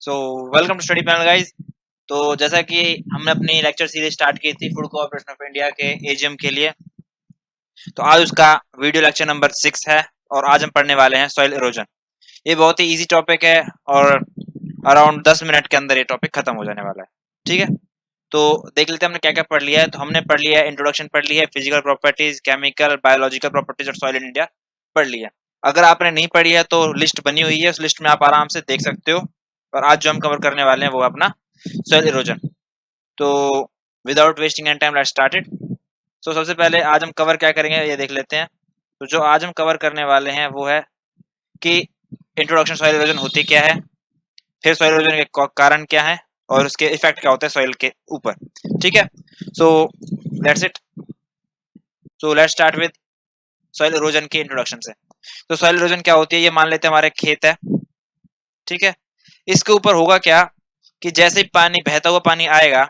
So welcome to study panel guys. तो जैसा कि हमने अपनी लेक्चर सीरीज स्टार्ट की थी फूड कोऑपरेशन ऑफ इंडिया के एजीएम के लिए, तो आज उसका वीडियो लेक्चर नंबर 6 है और आज हम पढ़ने वाले हैं सॉइल इरोजन। ये बहुत ही इजी टॉपिक है और अराउंड 10 मिनट के अंदर ये टॉपिक खत्म हो जाने वाला है। ठीक है, तो देख लेते हैं हमने क्या क्या पढ़ लिया है। तो हमने पढ़ लिया है इंट्रोडक्शन, पढ़ लिया है physical properties, chemical, biological properties और सॉइल इन इंडिया पढ़ लिया। अगर आपने नहीं पढ़ी है तो लिस्ट बनी हुई है, उस लिस्ट में आप आराम से देख सकते हो। और आज जो हम कवर करने वाले हैं वो अपना सॉइल इरोजन। तो without wasting any time let's start it. So सबसे पहले आज हम कवर क्या करेंगे ये देख लेते हैं। तो जो आज हम कवर करने वाले हैं वो है कि इंट्रोडक्शन, सॉइल इरोजन होती क्या है, फिर सॉइल इरोजन के कारण क्या है और उसके इफेक्ट क्या होते हैं सॉइल के ऊपर। ठीक है, so that's it. So let's start with soil erosion के इंट्रोडक्शन से। तो सॉइल इरोजन क्या होती है, ये मान लेते हैं हमारे खेत है। ठीक है, इसके ऊपर होगा क्या कि जैसे ही पानी, बहता हुआ पानी आएगा,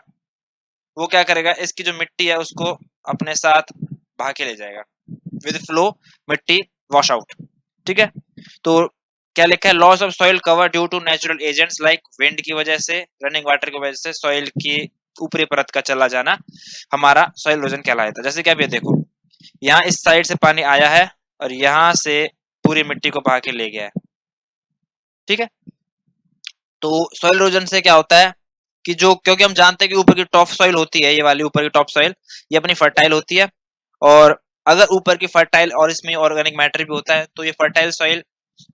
वो क्या करेगा, इसकी जो मिट्टी है उसको अपने साथ बहा के ले जाएगा। विद फ्लो मिट्टी वॉश आउट। ठीक है, तो क्या लिखा है, loss of soil cover due to natural agents like wind की वजह से, रनिंग वाटर की वजह से सॉइल की ऊपरी परत का चला जाना हमारा सॉइल इरोजन कहलाता है। जैसे कि आप ये देखो, यहाँ इस साइड से पानी आया है और यहाँ से पूरी मिट्टी को बहा के ले गया है। ठीक है, तो सॉइल इरोजन से क्या होता है कि जो, क्योंकि हम जानते हैं कि ऊपर की टॉप सॉइल होती है, ये वाली ऊपर की टॉप सॉइल, ये अपनी फर्टाइल होती है। और अगर ऊपर की फर्टाइल और इसमें ऑर्गेनिक मैटर भी होता है, तो ये फर्टाइल सॉइल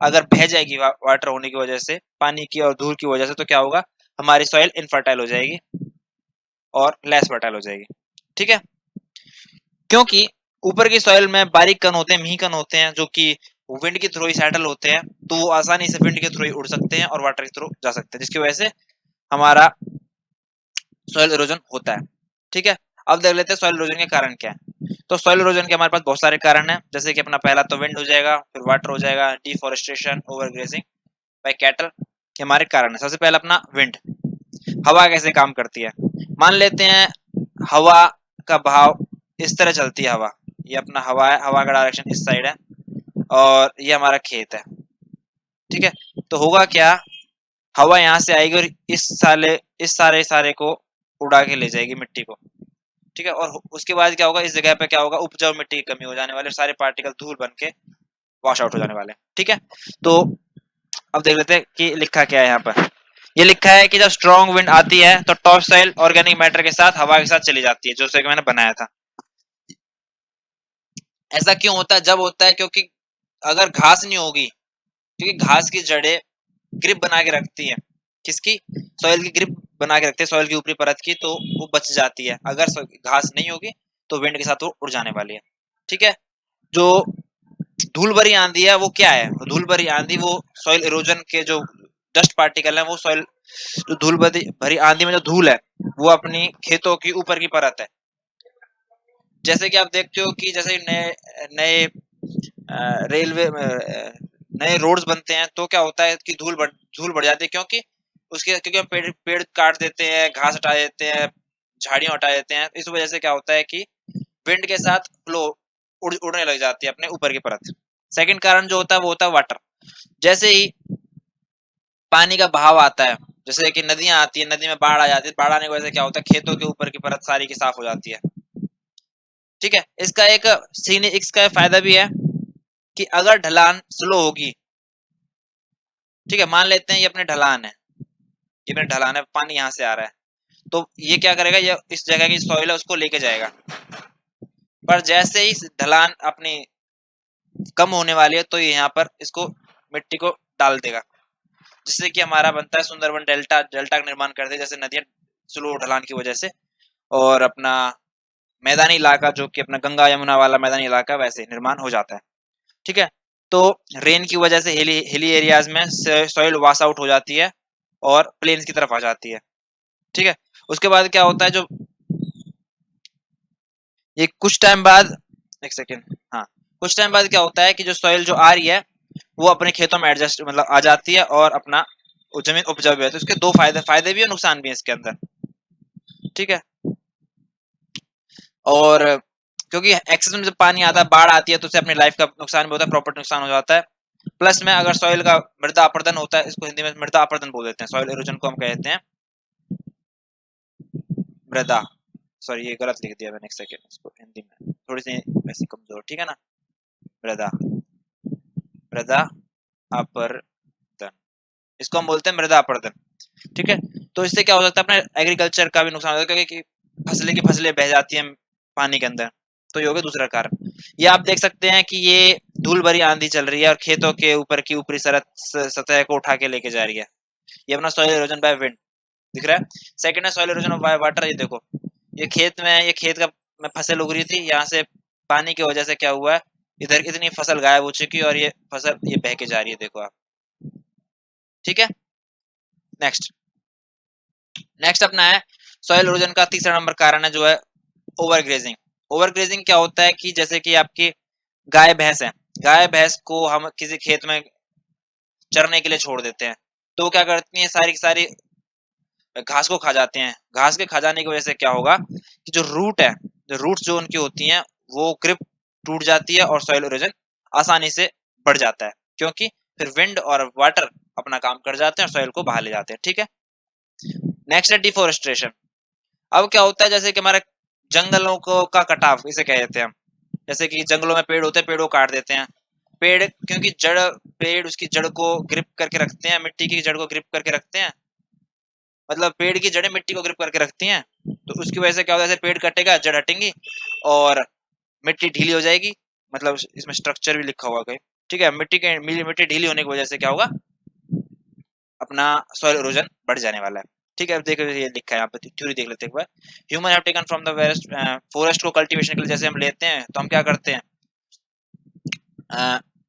अगर बह जाएगी वाटर होने की वजह से, पानी की और धूल की वजह से, तो क्या होगा, हमारी सॉइल इनफर्टाइल हो जाएगी और लेस फर्टाइल हो जाएगी। ठीक है, क्योंकि ऊपर की सॉइल में बारीक कण होते हैं, मिही कण होते हैं, जो कि विंड के थ्रू ही सेटल होते हैं, तो वो आसानी से विंड के थ्रू ही उड़ सकते हैं और वाटर के थ्रू जा सकते हैं, जिसकी वजह से हमारा सॉइल इरोजन होता है। ठीक है, अब देख लेते हैं सॉइल इरोजन के कारण क्या है। तो सॉइल इरोजन के हमारे पास बहुत सारे कारण हैं, जैसे कि अपना पहला तो विंड हो जाएगा, फिर वाटर हो जाएगा, डिफॉरेस्टेशन, ओवरग्रेजिंग बाय कैटल, के हमारे कारण है। सबसे पहले अपना विंड, हवा कैसे काम करती है। मान लेते हैं हवा का बहाव इस तरह चलती है हवा, ये अपना हवा है, हवा का डायरेक्शन इस साइड है और ये हमारा खेत है। ठीक है, तो होगा क्या, हवा यहाँ से आएगी और इस सारे सारे को उड़ा के ले जाएगी मिट्टी को। ठीक है, और उसके बाद क्या होगा, इस जगह पे क्या होगा, उपजाऊ मिट्टी की कमी हो जाने वाली, सारे पार्टिकल धूल बन के वॉश आउट हो जाने वाले। ठीक है, तो अब देख लेते हैं कि लिखा क्या है यहाँ पर। ये लिखा है कि जब स्ट्रॉन्ग विंड आती है तो टॉप सॉइल ऑर्गेनिक मैटर के साथ हवा के साथ चली जाती है, जो कि मैंने बनाया था। ऐसा क्यों होता है, जब होता है क्योंकि अगर घास नहीं होगी, क्योंकि घास की जड़ें ग्रिप बना के रखती है, किसकी, सॉइल की ग्रिप बना के रखते हैं सॉइल की ऊपरी परत की, तो वो बच जाती है। अगर घास नहीं होगी तो विंड के साथ वो उड़ जाने वाली है। ठीक है, जो धूल भरी आंधी है वो क्या है, धूल भरी आंधी वो सॉइल इरोजन के जो डस्ट पार्टिकल है, वो सॉइल, जो धूल भरी आंधी में जो धूल है वो अपनी खेतों की ऊपर की परत है। जैसे कि आप देखते हो कि जैसे नए नए रेलवे, नए रोड्स बनते हैं, तो क्या होता है कि धूल बढ़ जाती है, क्योंकि हम पेड़ पेड़ काट देते हैं, घास हटा देते हैं, झाड़ियां हटा देते हैं। इस वजह से क्या होता है कि विंड के साथ फ्लो उड़ने लग जाती है अपने ऊपर की परत। सेकंड कारण जो होता है वो होता है वाटर। जैसे ही पानी का बहाव आता है, जैसे कि नदियां आती है, नदी में बाढ़ आ जाती है, बाढ़ आने की वजह से क्या होता है, खेतों के ऊपर की परत सारी की साफ हो जाती है। ठीक है, इसका फायदा भी है कि अगर ढलान स्लो होगी, ठीक है, मान लेते हैं ये अपने ढलान है, ये अपने ढलान है, पानी यहाँ से आ रहा है, तो ये क्या करेगा, ये इस जगह की सॉइल है उसको लेके जाएगा। पर जैसे ही ढलान अपनी कम होने वाली है, तो ये यहाँ पर इसको मिट्टी को डाल देगा, जिससे कि हमारा बनता है सुंदरबन डेल्टा, डेल्टा का निर्माण करते हैं, जैसे नदियां स्लो ढलान की वजह से। और अपना मैदानी इलाका, जो कि अपना गंगा यमुना वाला मैदानी इलाका, वैसे निर्माण हो जाता है। ठीक है, तो रेन की वजह से हिली एरियाज में सॉइल वॉश आउट हो जाती है और प्लेन्स की तरफ आ जाती है। ठीक है, उसके बाद क्या होता है, जो ये कुछ टाइम बाद, एक सेकेंड, हाँ, कुछ टाइम बाद क्या होता है कि जो सॉइल जो आ रही है वो अपने खेतों में एडजस्ट, मतलब आ जाती है और अपना जमीन उपजाऊ भी है। तो इसके दो फायदे भी है, नुकसान भी है इसके अंदर। ठीक है, और क्योंकि एक्सेस में जब पानी आता है, बाढ़ आती है, तो उससे अपनी लाइफ का नुकसान भी होता है, प्रॉपर्टी नुकसान हो जाता है। प्लस में अगर सॉइल का मृदा अपरदन होता है, इसको हिंदी में मृदा अपरदन बोल देते हैं, सॉइल इरोजन को हम कहते हैं मृदा, सॉरी ये गलत लिख दिया मैंने, एक सेकेंड, इसको हिंदी में थोड़ी सी वैसी कमजोर, ठीक है ना, मृदा, मृदा अपरदन, इसको हम बोलते हैं मृदा अपरदन, ठीक है। तो इससे क्या हो सकता है, अपने एग्रीकल्चर का भी नुकसान होता है, क्योंकि फसलें की फसलें बह जाती हैं पानी के अंदर, तो ये हो गया दूसरा कारण। ये आप देख सकते हैं कि ये धूल भरी आंधी चल रही है और खेतों के ऊपर की ऊपरी सतह को उठा के लेके जा रही है, ये अपना सॉइल इरोजन बाय विंड दिख रहा है। सेकंड है सॉइल इरोजन बाय वाटर, ये देखो ये खेत में, ये खेत का में फसल उग रही थी, यहाँ से पानी की वजह से क्या हुआ है, इधर इतनी फसल गायब हो चुकी है और ये फसल ये बह के जा रही है, देखो आप, ठीक है। नेक्स्ट नेक्स्ट अपना है सॉइल इरोजन का तीसरा नंबर कारण है जो है ओवर ग्रेजिंग। ओवर ग्रेजिंग क्या होता है कि जैसे कि आपकी गाय भैंस है, गाय भैंस को हम किसी खेत में चरने के लिए छोड़ देते हैं, तो वो क्या करती हैं, सारी की सारी घास को खा जाते हैं। घास के खा जाने की वजह से क्या होगा कि जो रूट है, जो रूट्स जो उनकी होती हैं वो ग्रिप टूट जाती है और सॉइल इरोजन आसानी से बढ़ जाता है, क्योंकि फिर विंड और वाटर अपना काम कर जाते हैं और सॉइल को बहा ले जाते हैं, ठीक है। नेक्स्ट है डिफोरेस्टेशन। अब क्या होता है, जैसे कि हमारे जंगलों को का कटाव इसे कह देते हैं हम, जैसे कि जंगलों में पेड़ होते हैं, पेड़ों को काट देते हैं। पेड़ क्योंकि पेड़ उसकी जड़ को ग्रिप करके रखते हैं, मिट्टी की जड़ को ग्रिप करके रखते हैं, मतलब पेड़ की जड़ें मिट्टी को ग्रिप करके रखती हैं, तो उसकी वजह से क्या होता है, पेड़ कटेगा जड़ हटेंगी और मिट्टी ढीली हो जाएगी, मतलब इसमें स्ट्रक्चर भी लिखा हुआ है, ठीक है। मिट्टी ढीली होने की वजह से क्या होगा, अपना सॉइल इरोजन बढ़ जाने वाला है, ठीक है। अब देखो ये लिखा है यहाँ पे, थ्योरी देख लेते हैं एक बार। Human have taken from the west forest को कल्टीवेशन के लिए जैसे हम लेते हैं, तो हम क्या करते हैं,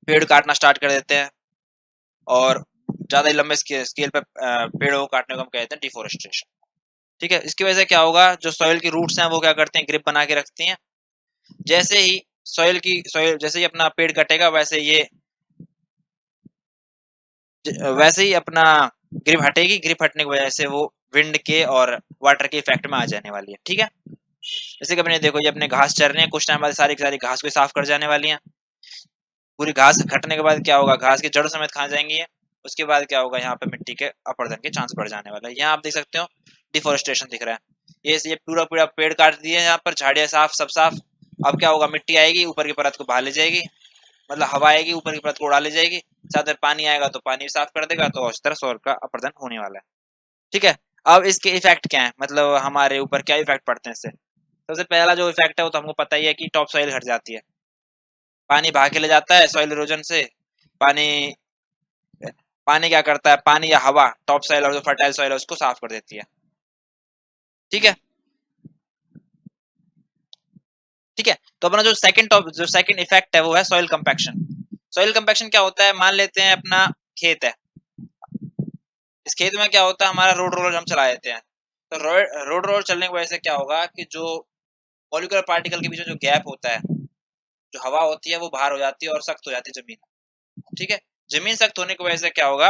पेड़ काटना स्टार्ट कर देते हैं और ज्यादा ही लंबे स्केल पे पेड़ों को काटने को हम कहते हैं डिफोरेस्टेशन, ठीक है। इसकी वजह से क्या होगा, जो सॉइल की रूट्स हैं वो क्या करते हैं, ग्रिप बना के रखती हैं। जैसे ही सॉइल जैसे ही अपना पेड़ कटेगा, वैसे ही अपना ग्रिप हटेगी, ग्रिप हटने की वजह से वो विंड के और वाटर के इफेक्ट में आ जाने वाली है, ठीक है। जैसे कि अपने देखो, ये अपने घास चर रहे हैं, कुछ टाइम बाद सारी की सारी घास को साफ कर जाने वाली हैं। पूरी घास कटने के बाद क्या होगा, घास की जड़ समेत खा जाएंगी ये। उसके बाद क्या होगा, यहाँ पे मिट्टी के अपरदन के चांस बढ़ जाने वाला है। यहाँ आप देख सकते हो डिफोरेस्टेशन दिख रहा है, ये पूरा पूरा पेड़ काट दिए यहाँ पर, झाड़ियां साफ, सब साफ। अब क्या होगा, मिट्टी आएगी ऊपर की परत को बहा ले जाएगी, मतलब हवा आएगी ऊपर की परत को उड़ा ले जाएगी, साथ में पानी आएगा तो पानी भी साफ कर देगा, तो उस तरह सौर का अपरदन होने वाला है, ठीक है। अब इसके इफेक्ट क्या है, मतलब हमारे ऊपर क्या इफेक्ट पड़ते हैं इससे। सबसे पहला जो इफेक्ट है वो तो हमको पता ही है कि टॉप सॉइल हट जाती है, पानी बहा के ले जाता है सॉइल इरोजन से। पानी पानी क्या करता है, पानी या हवा टॉप सॉइल और जो फर्टाइल सॉइल है उसको साफ कर देती है, ठीक है, ठीक है। तो अपना जो सेकंड इफेक्ट है वो है सॉइल कंपैक्शन। सॉइल कंपैक्शन क्या होता है, मान लेते हैं अपना खेत है, इस खेत में क्या होता है, हमारा रोड रोलर हम चला देते हैं, तो रोड रोलर चलने की वजह से क्या होगा कि जो मॉलिक्यूलर पार्टिकल के बीच में जो गैप होता है, जो हवा होती है वो बाहर हो जाती है और सख्त हो जाती है जमीन, ठीक है। जमीन सख्त होने की वजह से क्या होगा,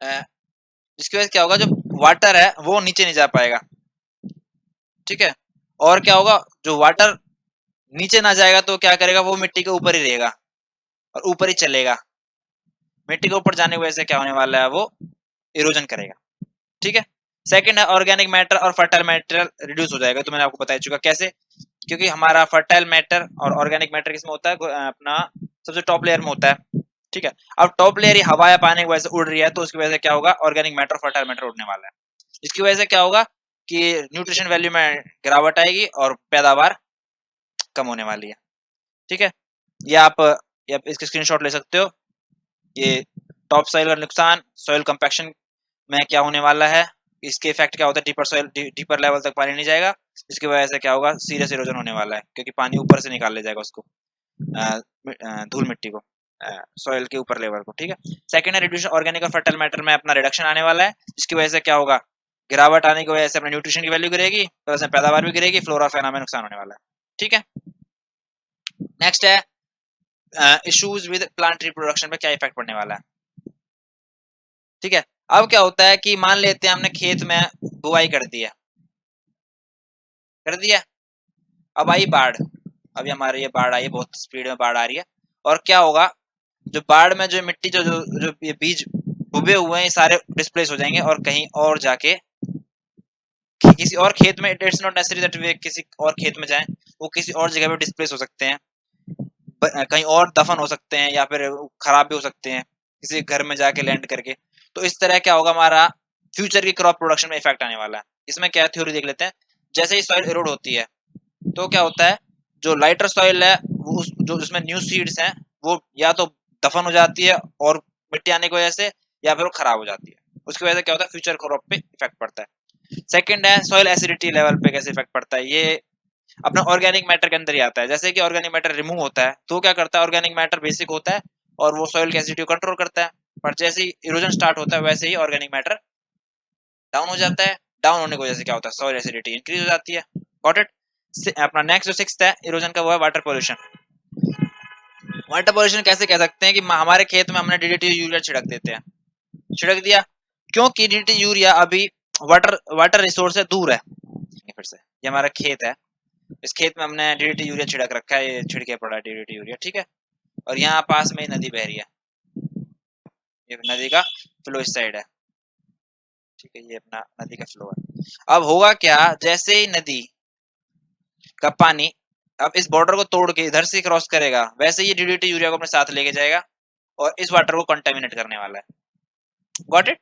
जिसकी वजह से क्या होगा, जो वाटर है वो नीचे नहीं जा पाएगा, ठीक है। और क्या होगा, जो वाटर नीचे ना जाएगा तो क्या करेगा, वो मिट्टी के ऊपर ही रहेगा और ऊपर ही चलेगा। मिट्टी के ऊपर जाने की वजह से क्या होने वाला है, वो इरोजन करेगा, ठीक है। सेकंड है ऑर्गेनिक मैटर और फर्टाइल मैटर रिड्यूस हो जाएगा, तो मैंने आपको बता चुका कैसे, क्योंकि हमारा फर्टाइल मैटर और ऑर्गेनिक मैटर किसमें होता है, अपना सबसे टॉप लेयर में होता है, ठीक है। अब टॉप लेयर ही हवा या पानी की वजह से उड़ रही है, तो उसकी वजह से क्या होगा, ऑर्गेनिक मैटर फर्टाइल मैटर उड़ने वाला है। इसकी वजह से क्या होगा कि न्यूट्रिशन वैल्यू में गिरावट आएगी और पैदावार कम होने वाली है, ठीक है। ये आप इसके स्क्रीनशॉट ले सकते हो। ये टॉप सॉइल का नुकसान, सॉइल कंपैक्शन में क्या होने वाला है, इसके इफेक्ट क्या होता है, डीपर लेवल तक पानी नहीं जाएगा, जिसकी वजह से क्या होगा, सीरियस इरोजन होने वाला है, क्योंकि पानी ऊपर से निकाल ले जाएगा उसको, धूल मिट्टी को, सॉइल के ऊपर लेवल को, ठीक है। सेकंड है रिड्यूस ऑर्गेनिक और फर्टाइल मैटर में अपना रिडक्शन आने वाला है, जिसकी वजह से क्या होगा, गिरावट आने की वजह से अपने न्यूट्रिशन की वैल्यू गिरेगी, तो उसमें पैदावार भी गिरेगी, फ्लोरा फैना में नुकसान होने वाला है, ठीक है। नेक्स्ट है इश्यूज विद प्लांट रिप्रोडक्शन पे क्या इफेक्ट पड़ने वाला है, ठीक है। अब क्या होता है कि मान लेते हैं हमने खेत में बुआई कर दिया, अब आई बाढ़, अभी हमारे ये बाढ़ आई है, बहुत स्पीड में बाढ़ आ रही है, और क्या होगा, जो बाढ़ में जो मिट्टी जो जो, जो ये बीज डूबे हुए हैं ये सारे डिस्प्लेस हो जाएंगे और कहीं और जाके किसी और खेत में, it's not necessary that way किसी और खेत में जाएं, वो किसी और जगह पे डिस्प्लेस हो सकते हैं, कहीं और दफन हो सकते हैं या फिर खराब भी हो सकते हैं किसी घर में जाके लैंड करके। तो इस तरह क्या होगा, हमारा फ्यूचर की क्रॉप प्रोडक्शन में इफेक्ट आने वाला है। इसमें क्या थ्योरी देख लेते हैं। जैसे ही सॉइल इरोड होती है तो क्या होता है, जो लाइटर सॉइल है वो जो जिसमें न्यू सीड्स हैं वो या तो दफन हो जाती है और मिट्टी आने की वजह से, या फिर वो खराब हो जाती है। उसकी वजह से क्या होता है, फ्यूचर क्रॉप पे इफेक्ट पड़ता है। सेकंड है सॉइल एसिडिटी लेवल पे कैसे इफेक्ट पड़ता है। ये अपना ऑर्गेनिक मैटर के अंदर ही आता है। जैसे कि ऑर्गेनिक मैटर रिमूव होता है तो क्या करता है, ऑर्गेनिक मैटर बेसिक होता है और वो सॉइल की एसिडिटी को कंट्रोल करता है। पर जैसे ही इरोजन स्टार्ट होता है वैसे ही ऑर्गेनिक मैटर डाउन हो जाता है। डाउन होने की वजह से क्या होता है, सॉइल एसिडिटी इंक्रीज हो जाती है। Got it. अपना नेक्स्ट जो सिक्स्थ है इरोजन का, वो है वाटर पोल्यूशन। वाटर पोल्यूशन कैसे कह सकते हैं कि हमारे खेत में हमने डीडीटी यूरिया छिड़क देते हैं, छिड़क दिया क्योंकि डीडीटी यूरिया अभी वाटर वाटर रिसोर्स से दूर है। फिर से ये हमारा खेत है, इस खेत में हमने डीडीटी यूरिया छिड़क रखा है, ये छिड़के पड़ा है डीडीटी यूरिया, ठीक है। और यहाँ पास में ही नदी बह रही है, ये नदी का फ्लो इस साइड है, ठीक है, ये अपना नदी का फ्लो है। अब होगा क्या, जैसे ही नदी का पानी अब इस बॉर्डर को तोड़ के इधर से क्रॉस करेगा, वैसे ही डीडीटी यूरिया को अपने साथ लेके जाएगा और इस वाटर को कंटेमिनेट करने वाला है। Got it.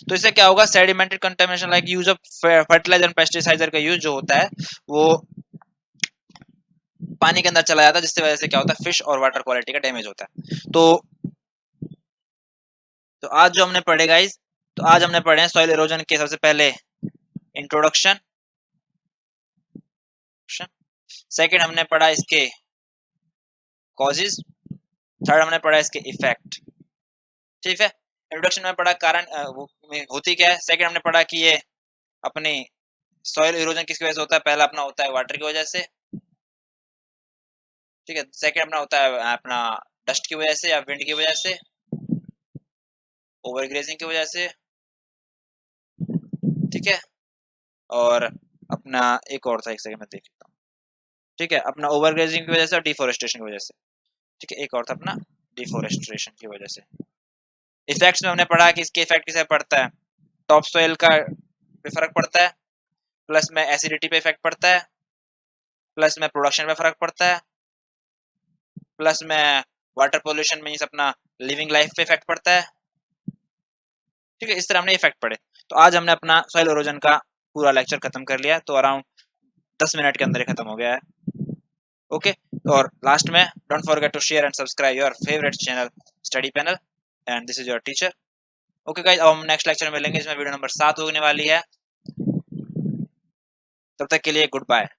तो इससे क्या होगा, sedimented contamination like use of fertiliser and pesticider का यूज जो होता है वो पानी के अंदर चला जाता है, जिसकी वजह से क्या होता है, फिश और वाटर क्वालिटी का डैमेज होता है। तो आज जो हमने पढ़े गाइस, तो आज हमने पढ़े हैं सॉइल इरोजन के सबसे पहले इंट्रोडक्शन, सेकंड हमने पढ़ा इसके कॉजेज, थर्ड हमने पढ़ा इसके इफेक्ट, ठीक है। इंट्रोडक्शन में पढ़ा कारण वो होती क्या है, सेकंड हमने पढ़ा कि ये अपने सॉइल इरोजन किसकी वजह से होता है, पहला अपना होता है वाटर की वजह से, ठीक है। सेकंड अपना होता है अपना डस्ट की वजह से या विंड की वजह से, ओवरग्रेजिंग की वजह से, ठीक है। और अपना एक और था, एक सेकंड में देख लेता हूँ, ठीक है, अपना ओवरग्रेजिंग की वजह से और डिफोरेस्टेशन की वजह से, ठीक है। एक और था अपना डिफोरेस्टेशन की वजह से। इफेक्ट्स में हमने पढ़ा कि इसके इफेक्ट किसे पड़ता है, टॉप सॉइल का पे फर्क पड़ता है, प्लस में एसिडिटी पे इफेक्ट पड़ता है, प्लस में प्रोडक्शन पे फर्क पड़ता है, प्लस में वाटर पोल्यूशन मींस अपना लिविंग लाइफ पे इफेक्ट पड़ता है, ठीक है। इस तरह हमने इफेक्ट पढ़े। तो आज हमने अपना सॉइल इरोजन का पूरा लेक्चर खत्म कर लिया, तो अराउंड 10 मिनट के अंदर ही खत्म हो गया है। ओके, और लास्ट में don't forget to share and subscribe your favourite channel study panel, and this is your teacher. Okay guys, अब हम नेक्स्ट लेक्चर में मिलेंगे, इसमें वीडियो नंबर 7 होने वाली है। तब तक के लिए गुड बाय।